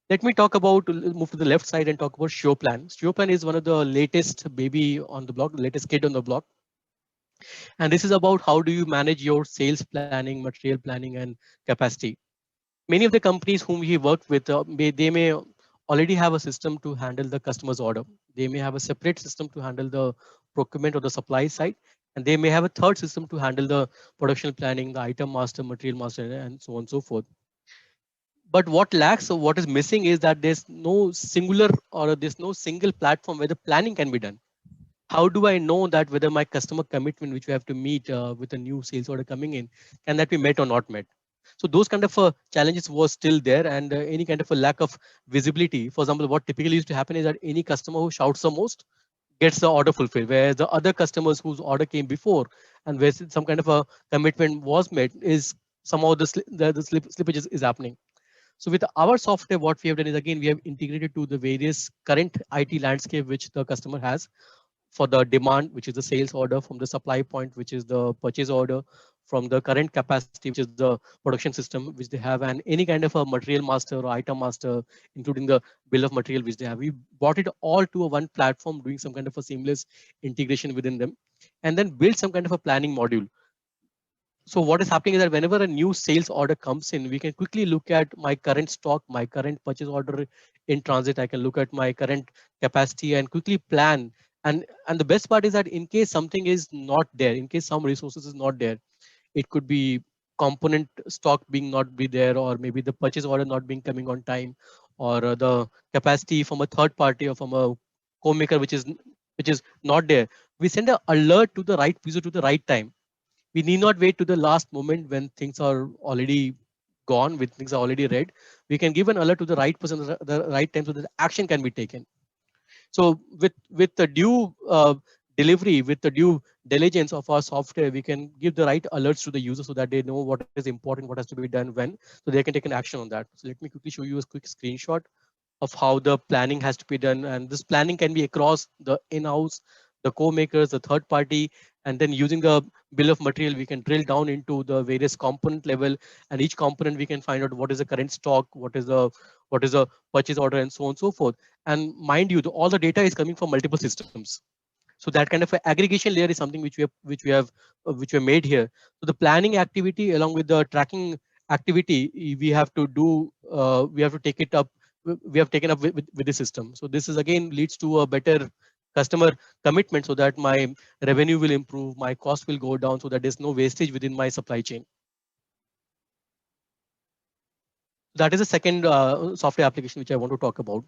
Let me talk about, move to the left side and talk about SurePlan. SurePlan is one of the latest baby on the block, the latest kid on the block. And this is about how do you manage your sales planning, material planning, and capacity. Many of the companies whom we work with, they may already have a system to handle the customer's order. They may have a separate system to handle the procurement or the supply side. And they may have a third system to handle the production planning, the item master, material master, and so on and so forth. But what lacks or what is missing is that there's no singular or there's no single platform where the planning can be done. How do I know that whether my customer commitment, which we have to meet with a new sales order coming in, can that be met or not met? So those kind of challenges was still there, and any kind of a lack of visibility. For example, what typically used to happen is that any customer who shouts the most gets the order fulfilled, whereas the other customers whose order came before and where some kind of a commitment was made is somehow the slippage is happening. So with our software, what we have done is again we have integrated to the various current IT landscape which the customer has for the demand, which is the sales order, from the supply point, which is the purchase order, from the current capacity, which is the production system, which they have, and any kind of a material master or item master, including the bill of material, which they have. We brought it all to a one platform, doing some kind of a seamless integration within them, and then build some kind of a planning module. So what is happening is that whenever a new sales order comes in, we can quickly look at my current stock, my current purchase order in transit. I can look at my current capacity and quickly plan. And the best part is that in case something is not there, in case some resources is not there, it could be component stock being not be there, or maybe the purchase order not being coming on time, or the capacity from a third party or from a co-maker which is not there. We send an alert to the right user to the right time. We need not wait to the last moment when things are already gone, when things are already read. We can give an alert to the right person at the right time so that action can be taken. So with the due delivery, with the due diligence of our software, we can give the right alerts to the user so that they know what is important, what has to be done when, so they can take an action on that. So let me quickly show you a quick screenshot of how the planning has to be done. And this planning can be across the in-house, the co-makers, the third party, and then using the bill of material, we can drill down into the various component level, and each component we can find out what is the current stock, what is the purchase order, and so on and so forth. And mind you, all the data is coming from multiple systems. So that kind of a aggregation layer is something which we have made here. So the planning activity along with the tracking activity, we have to do, we have to take it up, we have taken up with the system. So this is again leads to a better customer commitment, so that my revenue will improve, my cost will go down, so that there's no wastage within my supply chain. That is the second software application which I want to talk about.